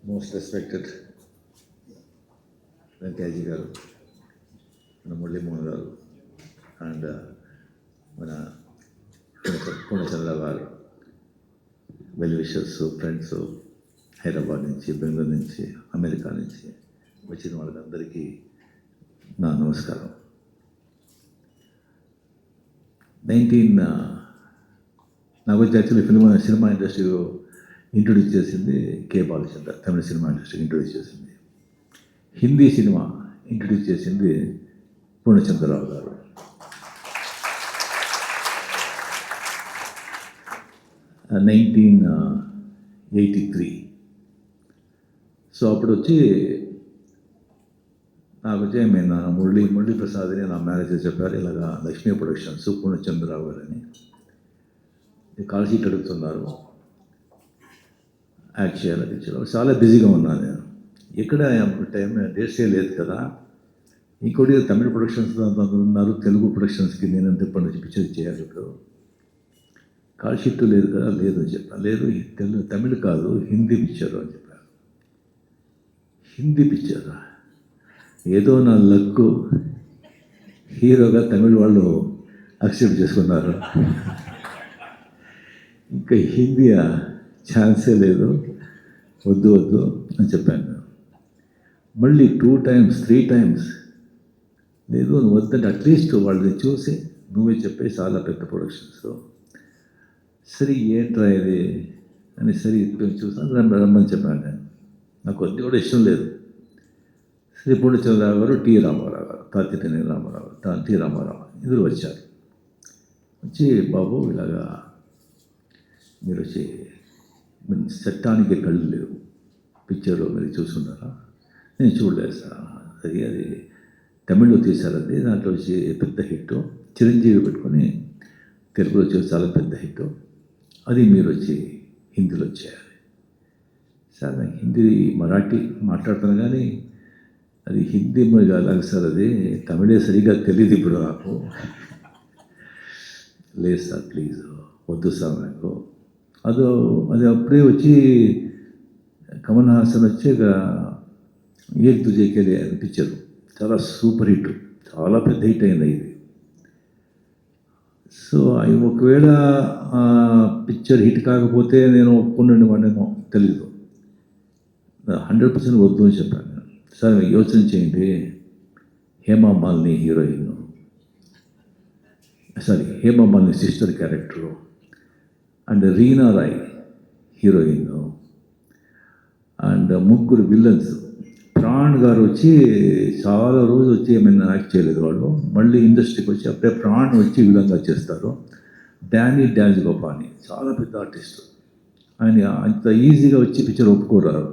Most respected వెంకయ్యజీ గారు, మన మురళీమోహన్ గారు అండ్ మన పూర్ణచంద్ర గారు, వెల్ విషర్స్, ఫ్రెండ్స్, హైదరాబాద్ నుంచి, బెంగళూరు నుంచి, అమెరికా నుంచి వచ్చిన వాళ్ళందరికీ నా నమస్కారం. నాకు వచ్చి యాక్చువల్లీ సినిమా ఇండస్ట్రీలో ఇంట్రొడ్యూస్ చేసింది కే బాలచంద్ర, తమిళ సినిమా ఇండస్ట్రీకి ఇంట్రొడ్యూస్ చేసింది. హిందీ సినిమా ఇంట్రొడ్యూస్ చేసింది పూర్ణచంద్రరావు గారు. నైన్టీన్ 83. సో అప్పుడు వచ్చి నాకు వచ్చి నా మురళీ ప్రసాద్ అని నా మేనేజర్ చెప్పారు, ఇలాగా లక్ష్మీ ప్రొడక్షన్స్ పూర్ణచంద్రరావు గారు అని కాల్ షీట్ అడుగుతున్నారు, యాక్ట్ చేయాలి. చాలా బిజీగా ఉన్నాను నేను, ఎక్కడ టైం డేట్స్ లేదు కదా. ఇంకోటి తమిళ ప్రొడక్షన్స్ ఉన్నారు, తెలుగు ప్రొడక్షన్స్కి నేను ఎంత ఇప్పటి పిక్చర్ చేయాలి, ఇప్పుడు కాల్ షీట్ లేదు కదా. లేదు అని చెప్పాను. లేదు తమిళ కాదు, హిందీ పిక్చర్ అని చెప్పాను. హిందీ పిక్చరా? ఏదో నా లక్కు, హీరోగా తమిళ వాళ్ళు యాక్సెప్ట్ చేసుకున్నారు. ఇంకా హిందీ ఛాన్సే లేదు, వద్దు అని చెప్పాను. మళ్ళీ 2 times 3 times లేదు నువ్వు వద్దంటే అట్లీస్ట్ వాళ్ళని చూసి నువ్వే చెప్పేసి చాలా పెద్ద ప్రొడక్షన్స్. సరే ఏంట్రా ఇది అని సరే చూసాను, రమ్మని చెప్పాను నేను. నాకు కొద్ది కూడా ఇష్టం లేదు. శ్రీ పూర్ణచంద్రరావు గారు, టి రామారావు గారు, తాతినేని రామారావు, టి రామారావు ఇద్దరు వచ్చారు. వచ్చి బాబు ఇలాగా మీరు వచ్చి చట్టానికి కళ్ళు లేవు, పిక్చర్లో మీరు చూస్తున్నారా? నేను చూడలేదు సార్. అది తమిళ్లో తీశారు, అది దాంట్లో వచ్చి పెద్ద హిట్, చిరంజీవి పెట్టుకొని తెలుగులో వచ్చి చాలా పెద్ద హిట్, అది మీరు వచ్చి హిందీలో చేయాలి. సార్ నాకు హిందీ మరాఠీ మాట్లాడుతాను కానీ అది హిందీ అలాగే సార్, అది తమిళే సరిగ్గా తెలియదు ఇప్పుడు నాకు. లేదు సార్ ప్లీజ్ వద్దు సార్ నాకు. అది అప్పుడే వచ్చి కమల్ హాసన్ వచ్చి ఏక్ తుజేకే పిక్చరు చాలా సూపర్ హిట్, చాలా పెద్ద హిట్ అయింది ఇది. సో అవి ఒకవేళ పిక్చర్ హిట్ కాకపోతే నేను ఒప్పుకున్నాను వాడేమో తెలీదు. 100% వద్దు అని చెప్పాను. సార్ యోచన చేయండి, Hema Malini heroine, Hema Malini sister character, and Reena Roy heroine, and 3 villains. Pran గారు వచ్చి చాలా రోజు వచ్చి ఏమైనా యాక్ట్ చేయలేదు వాళ్ళు, మళ్ళీ ఇండస్ట్రీకి వచ్చి అప్పుడే ప్రాణ్ వచ్చి విలన్గా చేస్తారు. డాన్స్ గోపాని చాలా పెద్ద ఆర్టిస్టు, ఆయన అంత ఈజీగా వచ్చి పిక్చర్ ఒప్పుకోరారు,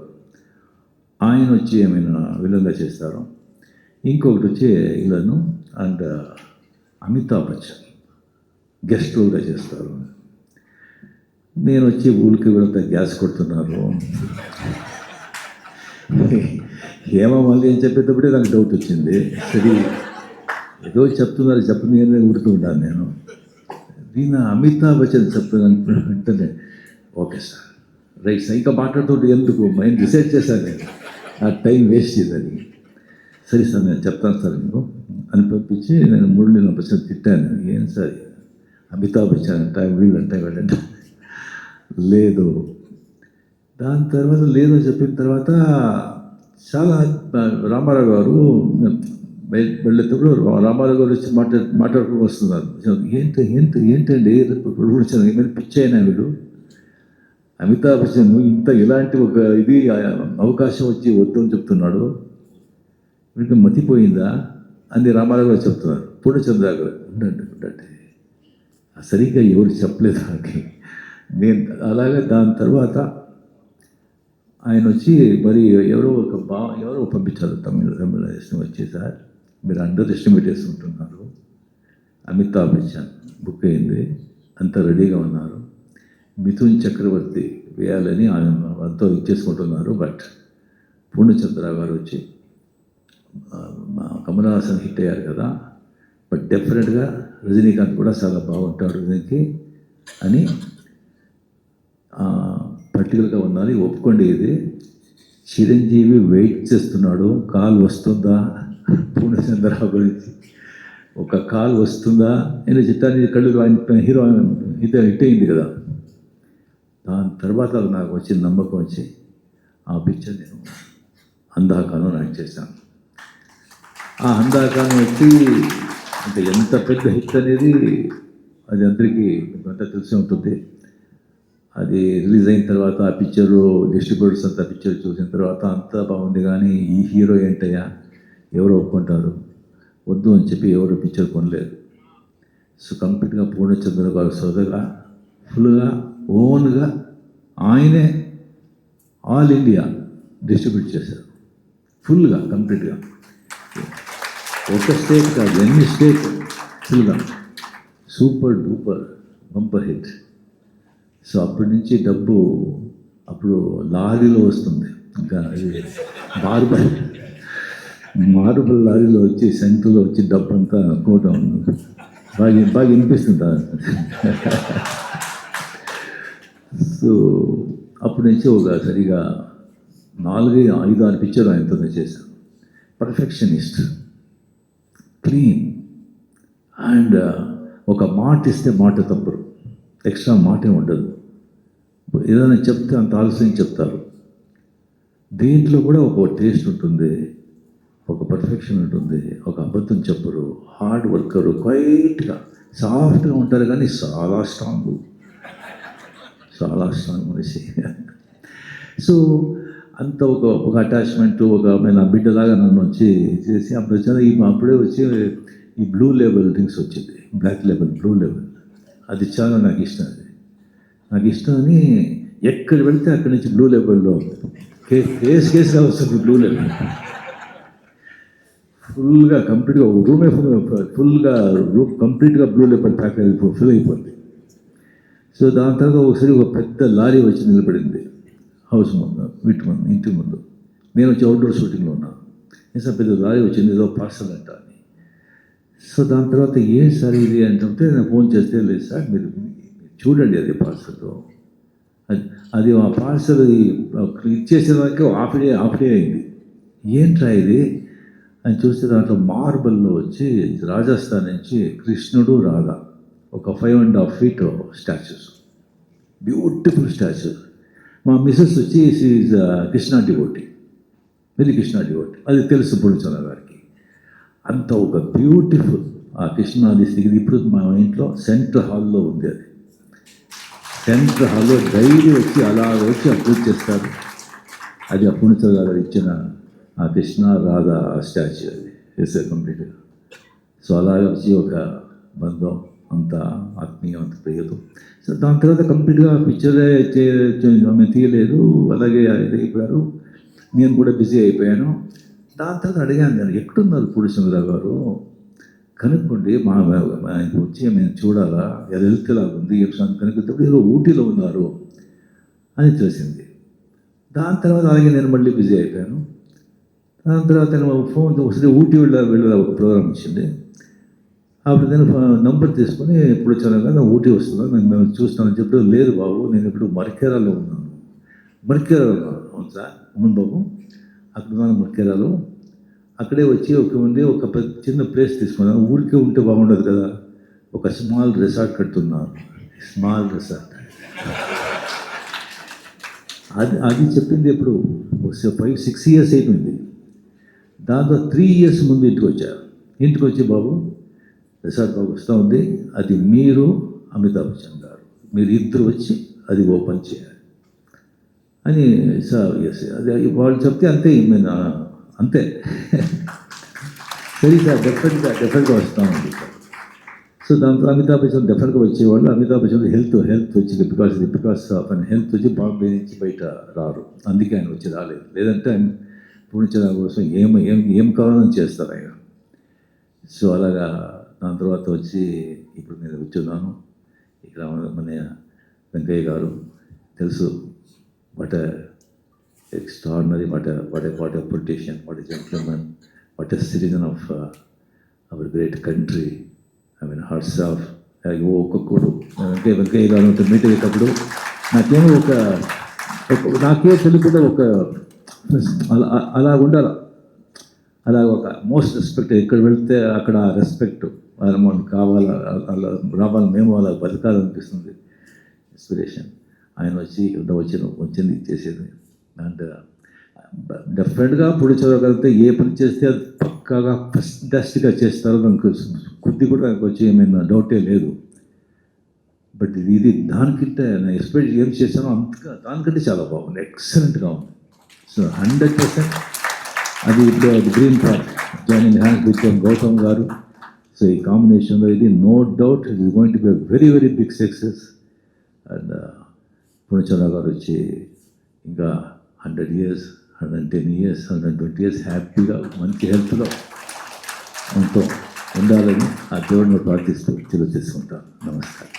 ఆయన వచ్చి ఏమైనా విలన్గా చేస్తారు. ఇంకొకటి వచ్చి villain and Amitabh Bachchan guest రోల్గా చేస్తారు. నేను వచ్చి ఊరికి వెళ్తే గ్యాస్ కొడుతున్నారు. ఏమో మళ్ళీ ఏం చెప్పేటప్పుడే నాకు డౌట్ వచ్చింది. సరే ఏదో చెప్తుంది నేను ఊరుతూ ఉన్నాను నేను. దీని అమితాబ్ బచ్చన్ చెప్తున్నాను వెంటనే ఓకే సార్ రైట్ సార్, ఇంకా మాట్లాడుతూ ఎందుకు మైండ్ డిసైడ్ చేశాను నేను, ఆ టైం వేస్ట్ చేయదని. సరే సార్ నేను చెప్తాను సార్ మీకు అని పంపించి నేను 3 తిట్టాను. ఏం సార్ అమితాబ్ బచ్చన్ అంటే వీళ్ళంటే లేదు. దాని తర్వాత లేదు అని చెప్పిన తర్వాత చాలా రామారావు గారు వెళ్ళేటప్పుడు రామారావు గారు వచ్చి మాట్లాడుకుని వస్తున్నారు. ఏంటండి ఏమైనా పిచ్చి అయినా వీడు, అమితాబ్ బచ్చన్ ఇంత ఇలాంటి ఒక ఇది అవకాశం వచ్చి వద్దు అని చెప్తున్నాడు, వీడికి మతిపోయిందా అని రామారావు గారు చెప్తున్నారు. పూర్ణచంద్ర గారు ఉండండి సరిగ్గా ఎవరు చెప్పలేదు నాకు. నేను అలాగే దాని తర్వాత ఆయన వచ్చి మరి ఎవరో పంపించారు తమిళ వచ్చి, సార్ మీరు అండర్ ఎస్టిమేట్ చేసుకుంటున్నారు, అమితాబ్ బచ్చన్ బుక్ అయింది, అంతా రెడీగా ఉన్నారు, మిథున్ చక్రవర్తి వేయాలని ఆయన అంతా ఇచ్చేసుకుంటున్నారు. బట్ పూర్ణచంద్రరావు గారు వచ్చి కమల్ హాసన్ హిట్ అయ్యారు కదా, బట్ డెఫినెట్గా రజనీకాంత్ కూడా చాలా బాగుంటాడు దీనికి అని పర్టికులర్గా ఉండాలి, ఒప్పుకోండి, ఇది చిరంజీవి వెయిట్ చేస్తున్నాడు, కాల్ వస్తుందా పూర్ణచంద్రరావు గురించి, ఒక కాల్ వస్తుందా నేను చిత్తాన్ని కళ్ళు ఆయన హీరో హిట్ అయింది కదా. దాని తర్వాత నాకు వచ్చిన నమ్మకం వచ్చి ఆ పిక్చర్ నేను అందాకాలం యాక్ట్ చేశాను. ఆ అందాకాలం వచ్చి అంటే ఎంత పెద్ద హిట్ అనేది అది అందరికీ అంతా తెలిసి ఉంటుంది. అది రిలీజ్ అయిన తర్వాత ఆ పిక్చరు డిస్ట్రిబ్యూటర్స్ అంతా పిక్చర్ చూసిన తర్వాత అంతా బాగుంది, కానీ ఈ హీరో ఏంటయ్యా ఎవరు ఒప్పుకుంటారు, వద్దు అని చెప్పి ఎవరు పిక్చర్ కొనలేదు. సో కంప్లీట్గా పూర్ణచంద్ర గారు సోదరుగా ఫుల్గా ఓన్గా ఆయనే ఆల్ ఇండియా డిస్ట్రిబ్యూట్ చేశారు, ఫుల్గా కంప్లీట్గా. ఒక స్టేట్ కాదు, ఎన్ని స్టేట్ ఫుల్గా super duper bumper hit. So అప్పటి నుంచి డబ్బు అప్పుడు లారీలో వస్తుంది, ఇంకా మార్బల్ లారీలో వచ్చి సెంటర్లో వచ్చి డబ్బు అంతా అనుకోవటం బాగా వినిపిస్తుంది. సో అప్పటి నుంచి ఒక సరిగా 4-5-6 పిక్చర్లు ఆయనతోనే చేశాను. పర్ఫెక్షనిస్ట్, క్లీన్ అండ్ ఒక మాట ఇస్తే మాట తప్పరు, ఎక్స్ట్రా మాటే ఉండదు. ఏదైనా చెప్తే అంత ఆలస్యం చెప్తారు. దీంట్లో కూడా ఒక టేస్ట్ ఉంటుంది, ఒక పర్ఫెక్షన్ ఉంటుంది, ఒక అబద్ధం చెప్పరు, హార్డ్ వర్కరు, క్వైట్గా సాఫ్ట్గా ఉంటారు, కానీ చాలా స్ట్రాంగ్ మనిషి. సో అంత ఒక అటాచ్మెంట్, ఒక నా బిడ్డలాగా నన్ను వచ్చి చేసి అప్పుడే వచ్చి ఈ బ్లూ లేబుల్ డ్రింక్స్ వచ్చింది, బ్లాక్ లేబుల్, బ్లూ లేబుల్. అది చాలా నాకు ఇష్టం. నాకు ఇష్టం అని ఎక్కడ వెళ్తే అక్కడి నుంచి బ్లూ లేబుల్లో కేసుగా వస్తుంది. బ్లూ లేబుల్ ఫుల్గా కంప్లీట్గా రూమే రూమ్ కంప్లీట్గా బ్లూ లేబుల్ ప్యాక్ ఫుల్ అయిపోయింది. సో దాని తర్వాత ఒకసారి ఒక పెద్ద లారీ వచ్చి నిలబడింది హౌస్ ముందు, ఇంటి ముందు. నేను వచ్చి అవుట్డోర్ షూటింగ్లో ఉన్నాను. సార్ పెద్ద లారీ వచ్చింది, ఏదో పార్సల్ అంట అని. సో దాని తర్వాత ఏం సార్ ఇది అంటుంటే నేను ఫోన్ చేస్తే, లేదు సార్ మీరు చూడండి అది పార్సల్, అది ఆ పార్సల్ ఇచ్చేసే దానికి హాఫ్ డే అయింది. ఏంట్రా ఇది అని చూస్తే దాంట్లో మార్బల్లో వచ్చి రాజస్థాన్ నుంచి కృష్ణుడు రాధ ఒక 5.5 feet స్టాచ్యూస్, బ్యూటిఫుల్ స్టాచ్యూస్. మా మిస్సెస్ వచ్చి is Krishna devotee, very Krishna devotee, అది తెలుసు పూర్ణచంద్ర గారికి. అంత ఒక బ్యూటిఫుల్ ఆ కృష్ణాది స్థితి ఇప్పుడు మా ఇంట్లో సెంట్రల్ హాల్లో ఉంది. అది సెంట్రల్ హాల్లో డైలీ వచ్చి అలా వచ్చి పూజ చేస్తారు. అది ఆ పూర్ణచంద్ర గారు ఇచ్చిన ఆ కృష్ణ రాధ స్టాచ్యూ, అది వేసారు కంప్లీట్గా. సో అలాగే వచ్చి ఒక బంధం, అంత ఆత్మీయం, అంత ప్రియదు. సో దాని తర్వాత కంప్లీట్గా పిక్చరే తీయలేదు, అలాగే అయిపోయారు. నేను కూడా బిజీ అయిపోయాను. దాని తర్వాత అడిగాను, నేను ఎక్కడున్నారు పూర్ణచంద్ర గారు, కనుక్కోండి, వచ్చి మేము చూడాలా, హెల్త్ లాగా ఉంది కనుక్కుంటే ఏదో ఊటీలో ఉన్నారు అని తెలిసింది. దాని తర్వాత అలాగే నేను మళ్ళీ బిజీ అయిపోయాను. దాని తర్వాత నేను ఫోన్ ఒకసారి ఊటీ వెళ్ళే ఒక ప్రోగ్రామ్ వచ్చింది. అప్పుడు నేను నంబర్ తీసుకొని ఇప్పుడు చాలా ఊటీ వస్తున్నాను, మేము చూస్తానని చెప్పి, లేదు బాబు నేను ఇప్పుడు మర్కేరాలో ఉన్నాను. మర్కేరాలో అవును సార్, అవును బాబు అక్కడ ఉన్నాను మర్కేరాలో. అక్కడే వచ్చి ఒక చిన్న ప్లేస్ తీసుకున్నాను. ఊరికే ఉంటే బాగుండదు కదా, ఒక స్మాల్ రిసార్ట్ కడుతున్నాను. స్మాల్ రిసార్ట్ అది చెప్పింది ఎప్పుడు 5-6 years అయిపోయింది. దాంతో 3 years ముందు ఇంటికి వచ్చి బాబు రిసార్ట్ బాబు వస్తూ ఉంది, అది మీరు అమితాబ్ బచ్చన్ గారు మీరు ఇద్దరు వచ్చి అది ఓపెన్ చేయాలి అని. సార్ ఎస్, అది వాళ్ళు చెప్తే అంతే, అంతే సరే సార్ డెఫినెట్గా వస్తామండి సార్. సో దాంతో అమితాబ్ బచ్చన్ డెఫినెట్గా వచ్చేవాళ్ళు. అమితాబ్ బచ్చన్ హెల్త్ వచ్చింది, బికాస్ ఆఫ్ అండ్ హెల్త్ వచ్చి బాంబే నుంచి బయట రారు, అందుకే ఆయన వచ్చి రాలేదు. లేదంటే ఆయన పూర్ణచంద్ర కోసం ఏం కావాలని చేస్తారు ఆయన. సో అలాగా దాని తర్వాత వచ్చి ఇప్పుడు నేను కూర్చున్నాను ఇక్కడ. మన వెంకయ్య గారు తెలుసు, what extraordinary, what a politician, what a gentleman, what a citizen of our great country. I mean, hearts of ఒక్కొక్కడు వెంకయ్య గారు మీట్ అయ్యేటప్పుడు నాకే తెలియకుండా ఒక అలా ఉండాలి. అలా ఒక మోస్ట్ రెస్పెక్ట్, ఎక్కడ వెళ్తే అక్కడ రెస్పెక్ట్ మనకు కావాలా, అలా రావాలి, మేము అలా బతకాలనిపిస్తుంది. ఇన్స్పిరేషన్ ఆయన వచ్చింది చేసేది. అండ్ డెఫినెట్గా పొడిచగలిగితే ఏ పని చేస్తే అది పక్కాగా ఫస్ట్గా చేస్తారో దానికి కొద్ది కూడా దానికి వచ్చి ఏమైనా డౌటే లేదు. బట్ ఇది దానికంటే నేను ఎక్స్పెక్ట్ ఏం చేశానో దానికంటే చాలా బాగుంది, ఎక్సలెంట్గా ఉంది. సో 100% అది ఇప్పుడు green park joining hands with Gautam గారు. సో ఈ కాంబినేషన్లో ఇది no doubt it is going to be very very big success. And Purnachandra గారు వచ్చి ఇంకా 100 years, 110 years, 120 years హ్యాపీగా మంచి హెల్త్లో ఎంతో ఉండాలని ఆ దేవుడిని ప్రార్థిస్తూ తెలియజేసుకుంటాను. నమస్కారం.